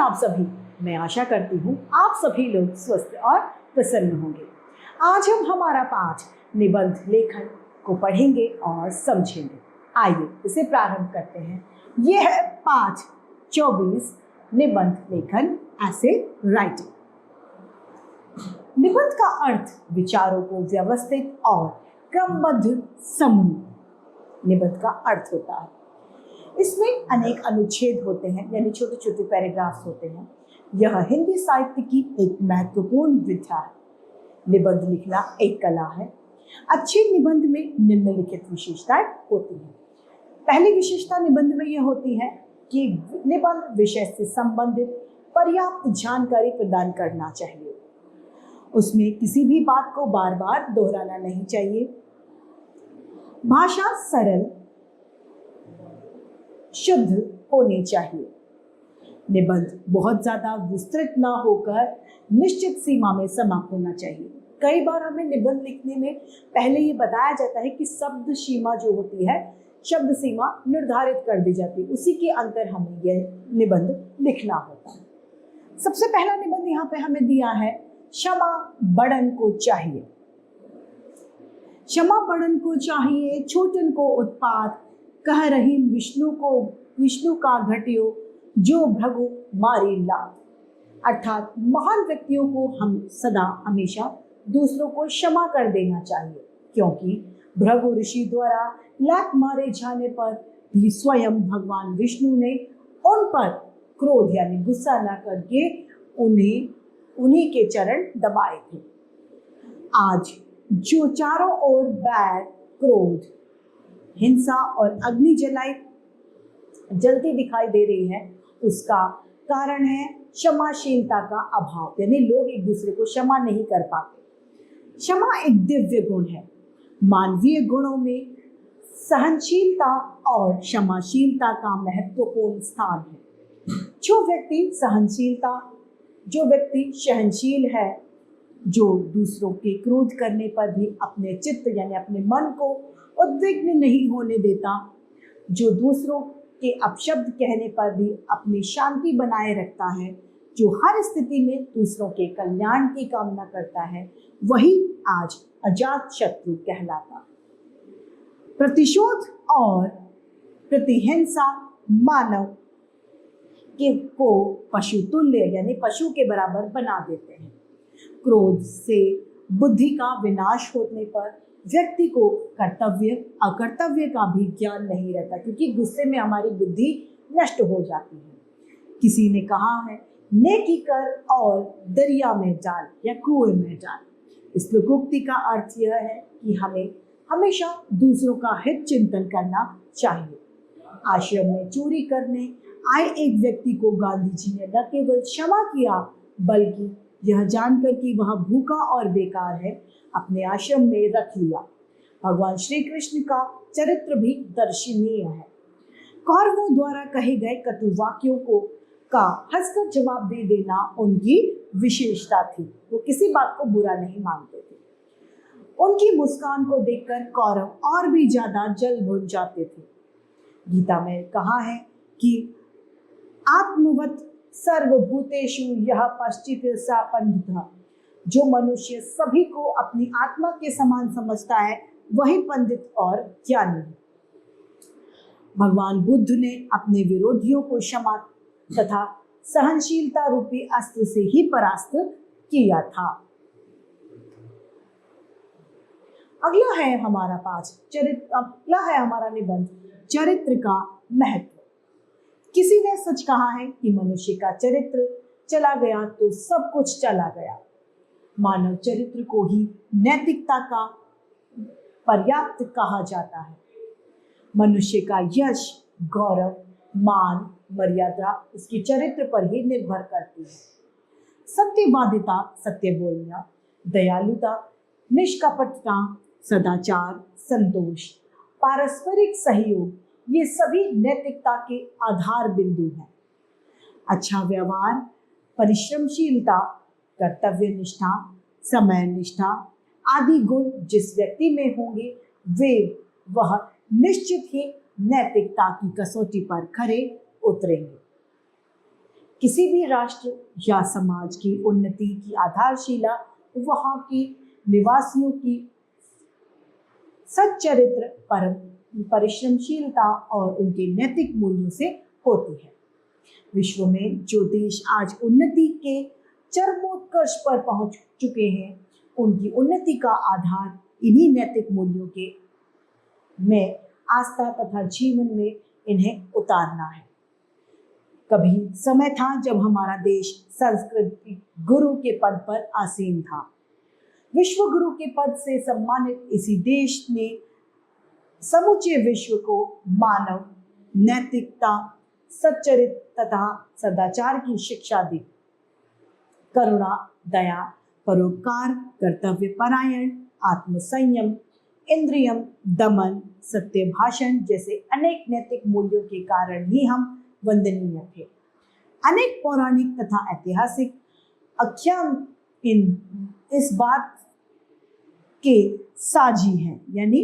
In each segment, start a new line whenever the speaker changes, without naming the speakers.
आप सभी। मैं आशा करती हूँ आप सभी लोग स्वस्थ और प्रसन्न होंगे। आज हम हमारा पाठ निबंध लेखन को पढ़ेंगे और समझेंगे। आइए इसे प्रारंभ करते हैं। यह है पाठ 24 निबंध लेखन ऐसे राइटिंग। निबंध का अर्थ विचारों को व्यवस्थित और क्रमबद्ध समूह निबंध का अर्थ होता है। इसमें अनेक अनुच्छेद होते हैं, यानी छोटे छोटे पैराग्राफ्स होते हैं। यह हिंदी साहित्य की एक महत्वपूर्ण विधा है। निबंध लिखना एक कला है। अच्छे निबंध में निम्नलिखित विशेषताएं होती हैं। पहली विशेषता निबंध में यह होती है कि निबंध विषय से संबंधित पर्याप्त जानकारी प्रदान करना चाहिए। उसमें किसी भी बात को बार बार दोहराना नहीं चाहिए। भाषा सरल शुद्ध होनी चाहिए। निबंध बहुत ज्यादा विस्तृत ना होकर निश्चित सीमा में समाप्त होना चाहिए। कई बार हमें निबंध लिखने में पहले ये बताया जाता है कि शब्द सीमा जो होती है, शब्द सीमा निर्धारित कर दी जाती है, उसी के अंतर हमें यह निबंध लिखना होता है। सबसे पहला निबंध यहाँ पे हमें दिया है, क्षमा बड़न को चाहिए। क्षमा बड़न को चाहिए, छोटन को उत्पात, कह रही विष्णु का घटियो, जो भृगु मारी लात। अर्थात महान व्यक्तियों को हम सदा हमेशा दूसरों को क्षमा कर देना चाहिए, क्योंकि भृगु ऋषि द्वारा लात मारे जाने पर भी स्वयं भगवान विष्णु ने उन पर क्रोध यानी गुस्सा न करके उन्हीं के चरण दबाए थे। आज जो चारों ओर बैर, क्रोध, हिंसा और अग्नि जलती दिखाई दे रही है, उसका कारण है क्षमाशीलता का अभाव, यानी लोग एक दूसरे को क्षमा नहीं कर पाते। क्षमा एक दिव्य गुण है। मानवीय गुणों में सहनशीलता और क्षमाशीलता का महत्वपूर्ण स्थान है। जो व्यक्ति सहनशील है, जो दूसरों के क्रोध करने पर भी अपने चित्त यानी अपने मन को उद्विग्न नहीं होने देता, जो दूसरों के अपशब्द कहने पर भी अपनी शांति बनाए रखता है, जो हर स्थिति में दूसरों के कल्याण की कामना करता है, वही आज अजात शत्रु कहलाता है। प्रतिशोध और प्रतिहिंसा मानव को पशु तुल्य यानी पशु के बराबर बना देते हैं। क्रोध से बुद्धि का विनाश होने पर व्यक्ति को कर्तव्य अकर्तव्य का भी ज्ञान नहीं रहता, क्योंकि गुस्से में हमारी बुद्धि नष्ट हो जाती है। किसी ने कहा है, नेकी कर और दरिया में डाल या कुएं में डाल। इस लोकोक्ति का अर्थ यह है कि हमें हमेशा दूसरों का हित चिंतन करना चाहिए। आश्रम में चोरी करने आए एक व्यक्ति को गांधी जी ने न केवल क्षमा किया, बल्कि यह जानकर कि वह भूखा और बेकार है, अपने आश्रम में रख लिया। भगवान श्री कृष्ण का चरित्र भी दर्शनीय है। कौरवों द्वारा कहे गए कटु वाक्यों का हंसकर जवाब दे देना उनकी विशेषता थी। वो किसी बात को बुरा नहीं मानते थे। उनकी मुस्कान को देखकर कौरव और भी ज्यादा जल भुन जाते थे। गीता में कहा है कि आत्मवत सर्वभूतेषु यह पश्चित सा पंडित। जो मनुष्य सभी को अपनी आत्मा के समान समझता है, वही पंडित और ज्ञानी है। भगवान बुद्ध ने अपने विरोधियों को क्षमा तथा सहनशीलता रूपी अस्त्र से ही परास्त किया था। अगला है हमारा निबंध, चरित्र का महत्व। किसी ने सच कहा है कि मनुष्य का चरित्र चला गया तो सब कुछ चला गया। मानव चरित्र को ही नैतिकता का पर्याप्त कहा जाता है। मनुष्य का यश, गौरव, मान, मर्यादा उसके चरित्र पर ही निर्भर करती है। सत्यवादिता, सत्य बोलना, दयालुता, निष्कपटता, सदाचार, संतोष, पारस्परिक सहयोग, ये सभी नैतिकता के आधार बिंदु हैं। अच्छा व्यवहार, परिश्रमशीलता, कर्तव्य निष्ठा, समय निष्ठा आदि गुण जिस व्यक्ति में होंगे, वह निश्चित ही नैतिकता की कसौटी पर खरे उतरेंगे। किसी भी राष्ट्र या समाज की उन्नति की आधारशिला वहाँ की निवासियों की सच्चरित्र, परिश्रमशीलता और उनके नैतिक मूल्यों से होती है। विश्व में जो देश आज उन्नति के चरमोत्कर्ष पर पहुंच चुके हैं, उनकी उन्नति का आधार इन्हीं नैतिक मूल्यों के में आस्था तथा जीवन में इन्हें उतारना है। कभी समय था जब हमारा देश संस्कृति गुरु के पद पर आसीन था। विश्व गुरु के पद से सम्मानित इसी देश ने समूचे विश्व को मानव नैतिकता, सच्चरित्र तथा सदाचार की शिक्षा दी। करुणा, दया, परोपकार, कर्तव्य परायण, आत्मसंयम, इंद्रियम दमन, सत्य भाषण जैसे अनेक नैतिक मूल्यों के कारण ही हम वंदनीय थे। अनेक पौराणिक तथा ऐतिहासिक आख्यान इस बात के साजी हैं, यानी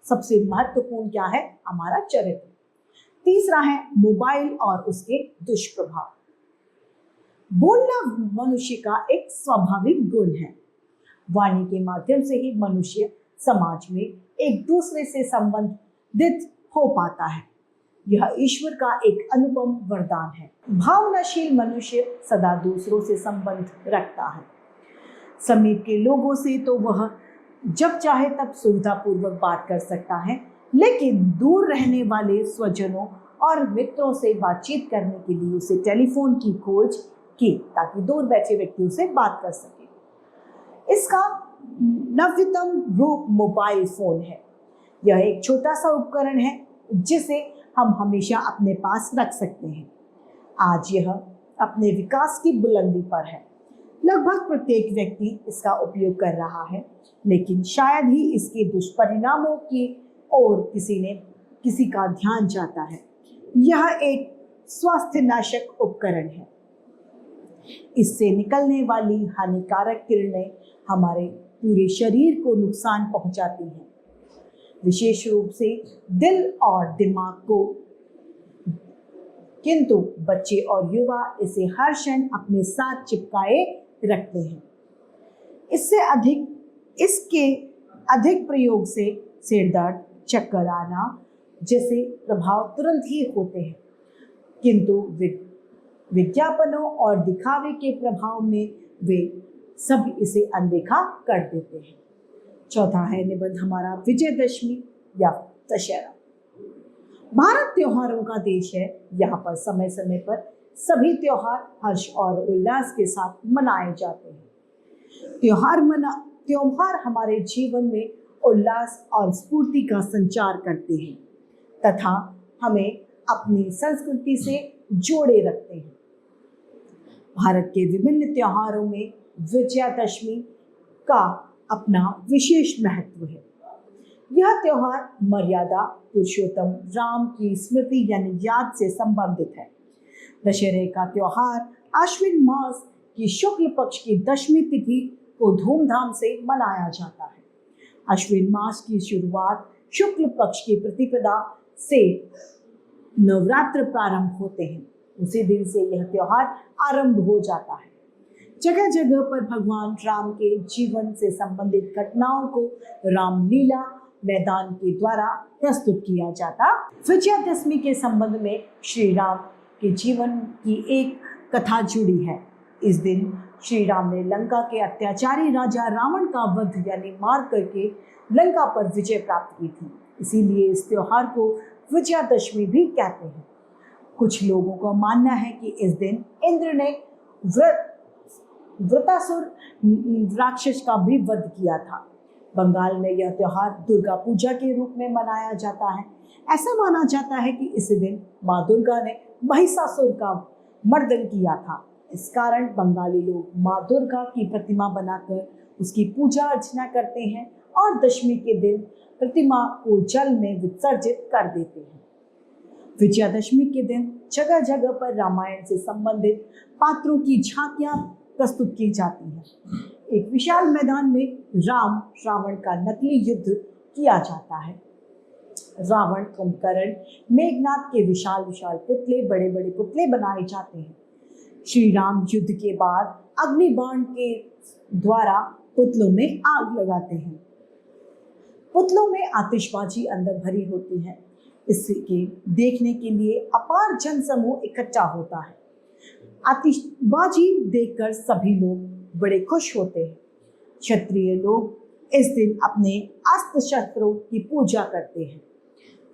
सबसे महत्वपूर्ण क्या है? हमारा चरित्र। तीसरा है मोबाइल और उसके दुष्प्रभाव। बोलना मनुष्य का एक स्वाभाविक गुण है। वाणी के माध्यम से ही मनुष्य समाज में एक दूसरे से संबंधित हो पाता है। यह ईश्वर का एक अनुपम वरदान है। भावनाशील मनुष्य सदा दूसरों से संबंध रखता है। समीप के लोगों से तो वह जब चाहे तब सुविधापूर्वक बात कर सकता है, लेकिन दूर रहने वाले स्वजनों और मित्रों से बातचीत करने के लिए उसे टेलीफोन की खोज की, ताकि दूर बैठे व्यक्तियों से बात कर सके। इसका नवीनतम रूप मोबाइल फोन है। यह एक छोटा सा उपकरण है जिसे हम हमेशा अपने पास रख सकते हैं। आज यह अपने विकास की बुलंदी पर है। लगभग प्रत्येक व्यक्ति इसका उपयोग कर रहा है, लेकिन शायद ही इसके दुष्परिणामों की ओर किसी का ध्यान जाता है। यह एक स्वास्थ्य नाशक उपकरण है। इससे निकलने वाली हानिकारक किरणें हमारे पूरे शरीर को नुकसान पहुंचाती हैं, विशेष रूप से दिल और दिमाग को। किंतु बच्चे और युवा इसे हर क्षण अपने साथ चिपकाए रखते हैं। इसके अधिक प्रयोग से सिरदर्द, चक्कर आना जैसे प्रभाव तुरंत ही होते हैं, किंतु विज्ञापनों और दिखावे के प्रभाव में वे सब इसे अनदेखा कर देते हैं। चौथा है निबंध हमारा विजयदशमी या दशहरा। भारत त्योहारों का देश है। यहाँ पर समय समय पर सभी त्योहार हर्ष और उल्लास के साथ मनाए जाते हैं। त्योहार हमारे जीवन में उल्लास और स्फूर्ति का संचार करते हैं तथा हमें अपनी संस्कृति से जोड़े रखते हैं। भारत के विभिन्न त्योहारों में विजयादशमी का अपना विशेष महत्व है। यह त्योहार मर्यादा पुरुषोत्तम राम की स्मृति यानी याद से संबंधित है। दशहरे का त्योहार आश्विन मास की शुक्ल पक्ष की दशमी तिथि को धूमधाम से मनाया जाता है। आश्विन मास की शुरुआत शुक्ल पक्ष की प्रतिपदा से नवरात्र प्रारंभ होते हैं। उसी दिन से यह त्योहार आरंभ हो जाता है। जगह जगह पर भगवान राम के जीवन से संबंधित घटनाओं को रामलीला मैदान के द्वारा प्रस्तुत किया जाता। विजयादशमी के संबंध में श्री राम के जीवन की एक कथा जुड़ी है। इस दिन श्री राम ने लंका के अत्याचारी राजा रावण का वध यानी मार करके लंका पर विजय प्राप्त की थी। इसीलिए इस त्योहार को विजयादशमी भी कहते हैं। कुछ लोगों का मानना है कि इस दिन इंद्र ने वृतासुर राक्षस का भी वध किया था। बंगाल में यह त्योहार दुर्गा पूजा के रूप में मनाया जाता है। ऐसा माना जाता है कि इस दिन माँ दुर्गा ने महिषासुर का मर्दन किया था। इस कारण बंगाली लोग माँ दुर्गा की प्रतिमा बनाकर उसकी पूजा अर्चना करते हैं और दशमी के दिन प्रतिमा को जल में विसर्जित कर देते हैं। विजयादशमी के दिन जगह जगह पर रामायण से संबंधित पात्रों की झांकियां प्रस्तुत की जाती हैं। एक विशाल मैदान में राम रावण का नकली युद्ध किया जाता है। रावण, कुंभकर्ण, मेघनाथ के विशाल विशाल पुतले, बड़े बड़े पुतले बनाए जाते हैं। श्री राम युद्ध के बाद अग्निबाण के द्वारा पुतलों में आग लगाते हैं। पुतलों में आतिशबाजी अंदर भरी होती है। इसके देखने के लिए अपार जन समूह इकट्ठा होता है। आतिशबाजी देखकर सभी लोग बड़े खुश होते हैं। क्षत्रिय लोग इस दिन अपने अस्त्र शस्त्रों की पूजा करते हैं।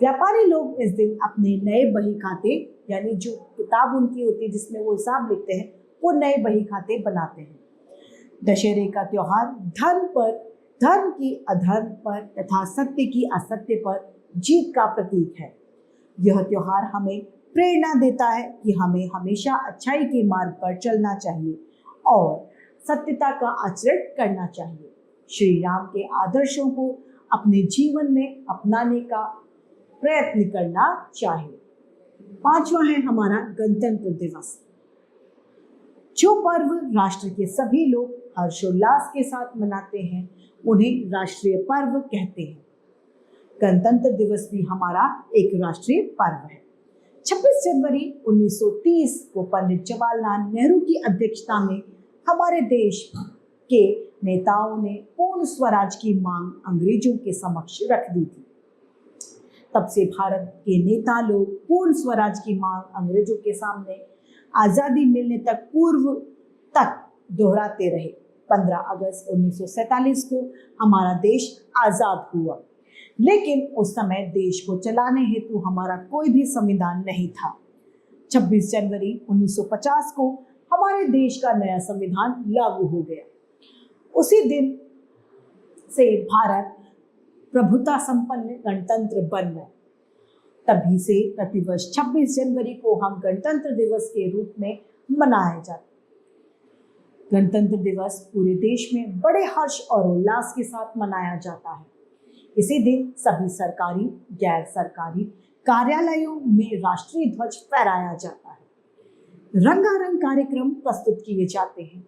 व्यापारी लोग इस दिन अपने नए बही खाते, यानी जो किताब उनकी होती है जिसमें वो हिसाब लिखते हैं, वो नए बही खाते बनाते हैं। दशहरे का त्योहार धर्म की अधर्म पर तथा सत्य की असत्य पर जीत का प्रतीक है। यह त्योहार हमें प्रेरणा देता है कि हमें हमेशा अच्छाई के मार्ग पर चलना चाहिए और सत्यता का आचरण करना चाहिए। श्री राम के आदर्शों को अपने जीवन में अपनाने का प्रयत्न करना चाहिए। पांचवा है हमारा गणतंत्र दिवस। जो पर्व राष्ट्र के सभी लोग हर्षोल्लास के साथ मनाते हैं उन्हें राष्ट्रीय पर्व कहते हैं। गणतंत्र दिवस भी हमारा एक राष्ट्रीय पर्व है। 26 जनवरी 1930 को पंडित जवाहरलाल नेहरू की अध्यक्षता में हमारे देश के नेताओं ने पूर्ण स्वराज की मांग अंग्रेजों के समक्ष रख दी थी। तब से भारत के नेता लोग पूर्ण स्वराज की मांग अंग्रेजों के सामने आजादी मिलने तक पूर्व तक दोहराते रहे। 15 अगस्त 1947 को हमारा देश आजाद हुआ, लेकिन उस समय देश को चलाने हेतु हमारा कोई भी संविधान नहीं था। 26 जनवरी 1950 को हमारे देश का नया संविधान लागू हो गया। उसी दिन से भारत प्रभुता संपन्न गणतंत्र बन गया। तभी से प्रतिवर्ष 26 जनवरी को हम गणतंत्र दिवस के रूप में मनाया जाता है। गणतंत्र दिवस पूरे देश में बड़े हर्ष और उल्लास के साथ मनाया जाता है। इसी दिन सभी सरकारी, गैर सरकारी कार्यालयों में राष्ट्रीय ध्वज फहराया जाता है। रंगारंग कार्यक्रम प्रस्तुत किए जाते हैं।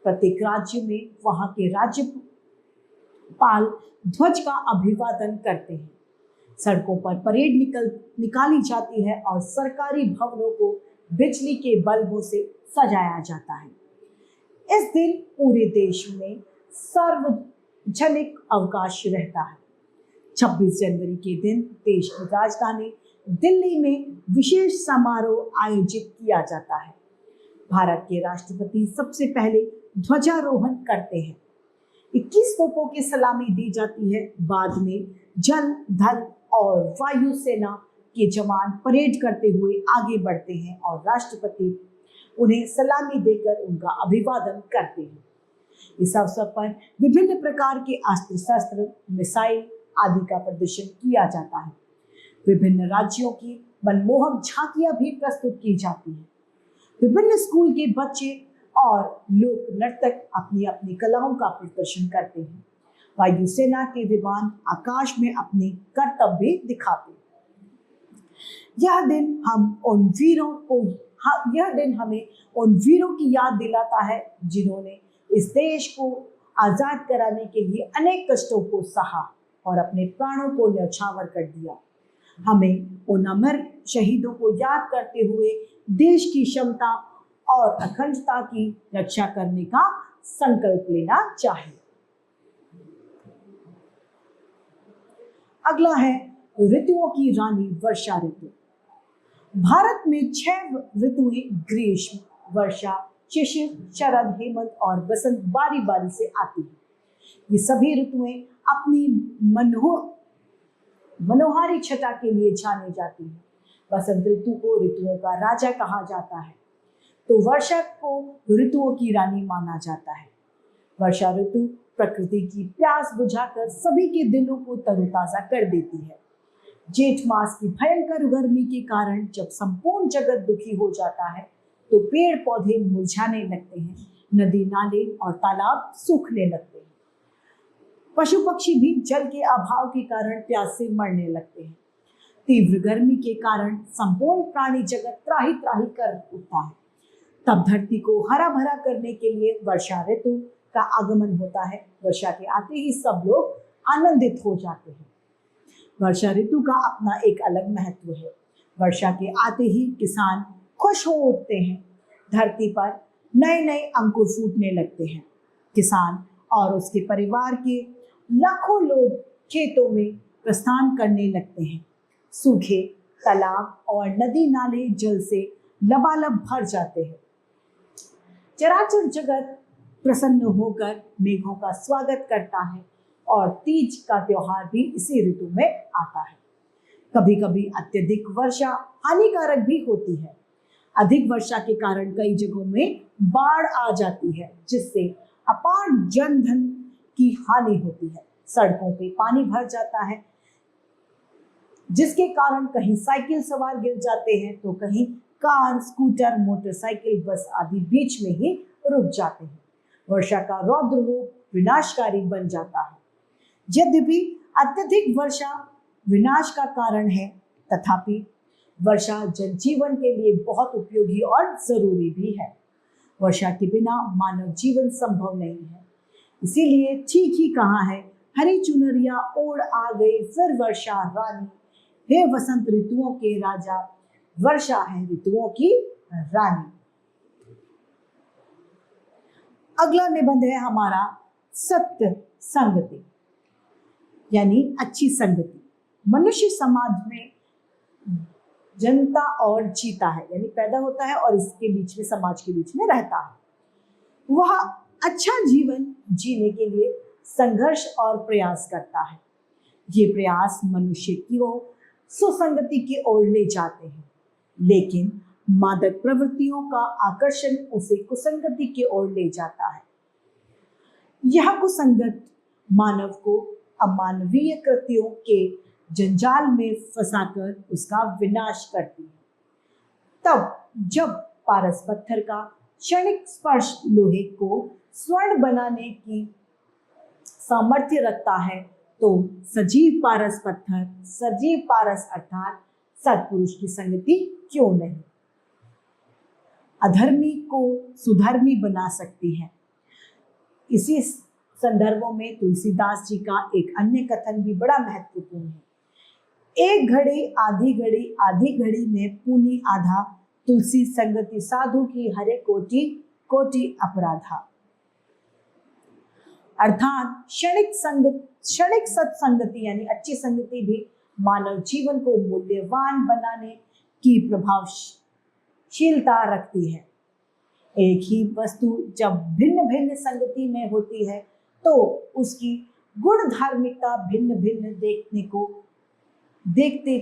प्रत्येक राज्य में वहां के राज्यपाल ध्वज का अभिवादन करते हैं। सड़कों पर परेड निकाली जाती है और सरकारी भवनों को बिजली के बल्बों से सजाया जाता है। इस दिन पूरे देश में सार्वजनिक अवकाश रहता है। 26 जनवरी के दिन देश की राजधानी दिल्ली में विशेष समारोह आयोजित किया जाता है। भारत के राष्ट्रपति सबसे पहले ध्वजारोहण करते हैं। 21 तोपों की सलामी दी जाती है। बाद में जल, थल और वायु सेना के जवान परेड करते हुए आगे बढ़ते हैं और राष्ट्रपति उन्हें सलामी देकर उनका अभिवादन करते हैं। इस अवसर पर विभिन्न प्रकार के अस्त्र शस्त्र, मिसाइल आदि का प्रदर्शन किया जाता है। विभिन्न राज्यों की मनमोहक झांकियां भी प्रस्तुत की जाती हैं। विभिन्न स्कूल के बच्चे और लोक नर्तक अपनी अपनी कलाओं का प्रदर्शन करते हैं। वायुसेना के विमान आकाश में अपने कर्तव्य दिखाते हैं। यह दिन हमें उन वीरों की याद दिलाता है जिन्होंने इस देश को आजाद कराने के लिए अनेक कष्टों को सहा और अपने प्राणों को न्यौछावर कर दिया। हमें उन अमर शहीदों को याद करते हुए देश की क्षमता और अखंडता की रक्षा करने का संकल्प लेना चाहिए। अगला है ऋतुओं की रानी वर्षा ऋतु। भारत में 6 ऋतुएं ग्रीष्म, वर्षा, शिशिर, शरद, हेमंत और बसंत बारी बारी से आती हैं। ये सभी ऋतुएं अपनी मनोहारी छटा के लिए जानी जाती हैं। बसंत ऋतु को ऋतुओं का राजा कहा जाता है, तो वर्षा को ऋतुओं की रानी माना जाता है। वर्षा ऋतु प्रकृति की प्यास बुझाकर सभी के दिलों को तरोताजा कर देती है। जेठ मास की भयंकर गर्मी के कारण जब संपूर्ण जगत दुखी हो जाता है तो पेड़ पौधे मुरझाने लगते हैं, नदी नाले और तालाब सूखने लगते हैं। पशु पक्षी भी जल के अभाव के कारण प्यास से मरने लगते हैं। तीव्र गर्मी के कारण संपूर्ण प्राणी जगत त्राही त्राही कर उठता है। तब धरती को हरा भरा करने के लिए वर्षा ऋतु का आगमन होता है। वर्षा के आते ही सब लोग आनंदित हो जाते हैं। वर्षा ऋतु का अपना एक अलग महत्व है। वर्षा के आते ही किसान खुश हो उठते हैं। धरती पर नए नए अंकुर फूटने लगते हैं। किसान और उसके परिवार के लाखों लोग खेतों में प्रस्थान करने लगते हैं। सूखे तालाब और नदी नाले जल से लबालब भर जाते हैं। चराचर जगत प्रसन्न होकर मेघों का स्वागत करता है और तीज का त्योहार भी इसी ऋतु में आता है। कभी कभी अत्यधिक वर्षा हानिकारक भी होती है। अधिक वर्षा के कारण कई जगहों में बाढ़ आ जाती है, जिससे अपार जन धन की हानि होती है। सड़कों पे पानी भर जाता है, जिसके कारण कहीं साइकिल सवार गिर जाते हैं तो कहीं कार, स्कूटर, मोटरसाइकिल, बस आदि बीच में ही रुक जाते हैं। वर्षा का रौद्र रूप विनाशकारी बन जाता है। यद्यपि अत्यधिक वर्षा विनाश का कारण है, तथापि वर्षा जनजीवन के लिए बहुत उपयोगी और जरूरी भी है। वर्षा के बिना मानव जीवन संभव नहीं है। इसीलिए ठीक ही कहा है, हरी चुनरिया ओढ़ आ गई फिर वर्षा रानी, हे वसंत ऋतुओं के राजा, वर्षा है ऋतुओं की रानी। अगला निबंध है हमारा सत्य संगति, यानी अच्छी संगति। मनुष्य समाज में जनता और जीता है, यानी पैदा होता है और इसके बीच में, समाज के बीच में रहता है। वह अच्छा जीवन जीने के लिए संघर्ष और प्रयास करता है। ये प्रयास मनुष्य की ओर सुसंगति की ओर ले जाते हैं, लेकिन मादक प्रवृत्तियों का आकर्षण उसे कुसंगति की ओर ले जाता है। यह कुसंगत मानव को अमानवीय कृत्यों के जंजाल में फंसाकर उसका विनाश करती है। तब जब पारस पत्थर का क्षणिक स्पर्श लोहे को स्वर्ण बनाने की सामर्थ्य रखता है, तो सजीव पारस पत्थर, सजीव पारस अर्थात सत्पुरुष की संगति क्यों नहीं अधर्मी को सुधर्मी बना सकती है। इसी संदर्भों में तुलसीदास जी का एक अन्य कथन भी बड़ा महत्वपूर्ण है। एक घड़ी आधी घड़ी में पूनी आधा, तुलसी संगति साधु की हरे कोटि कोटि अपराधा। अर्थात क्षणिक सत्संगति यानी अच्छी संगति भी मानव जीवन को मूल्यवान बनाने की प्रभावशीलता रखती है। एक ही वस्तु जब भिन्न भिन्न संगति में होती है तो उसकी गुण धार्मिकता भिन्न भिन्न देखते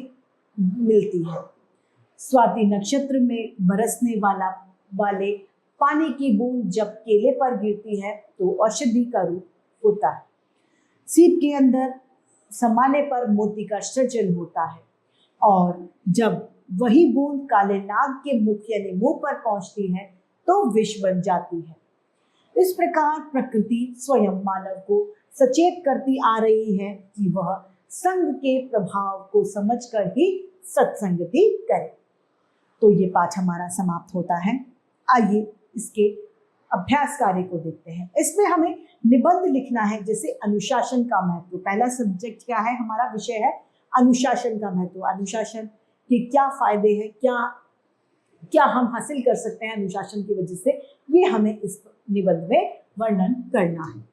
मिलती है। स्वाति नक्षत्र में बरसने वाले पानी की बूंद जब केले पर गिरती है तो औषधि का रूप होता है। सीप के अंदर समाने पर मोती का सृजन होता है, और जब वही बूंद काले नाग के मुख यानी मुंह पर पहुंचती है तो विष बन जाती है। इस प्रकार प्रकृति स्वयं मानव को सचेत करती आ रही है कि वह संग के प्रभाव को समझकर ही सत्संगति करे। तो ये पाठ हमारा समाप्त होता है। आइए इसके अभ्यास कार्य को देखते हैं। इसमें हमें निबंध लिखना है, जैसे अनुशासन का महत्व। पहला सब्जेक्ट क्या है, हमारा विषय है अनुशासन का महत्व। अनुशासन के क्या फायदे हैं, क्या हम हासिल कर सकते हैं अनुशासन की वजह से, ये हमें इस निबंध में वर्णन करना है।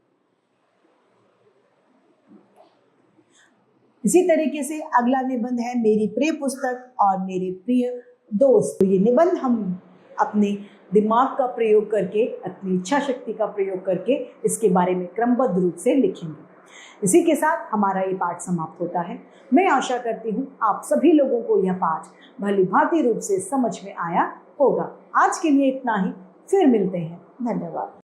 इसी तरीके से अगला निबंध है मेरी प्रिय पुस्तक और मेरे प्रिय दोस्त। तो ये निबंध हम अपने दिमाग का प्रयोग करके, अपनी इच्छा शक्ति का प्रयोग करके इसके बारे में क्रमबद्ध रूप से लिखेंगे। इसी के साथ हमारा ये पाठ समाप्त होता है। मैं आशा करती हूँ आप सभी लोगों को यह पाठ भली भांति रूप से समझ में आया होगा। आज के लिए इतना ही, फिर मिलते हैं। धन्यवाद।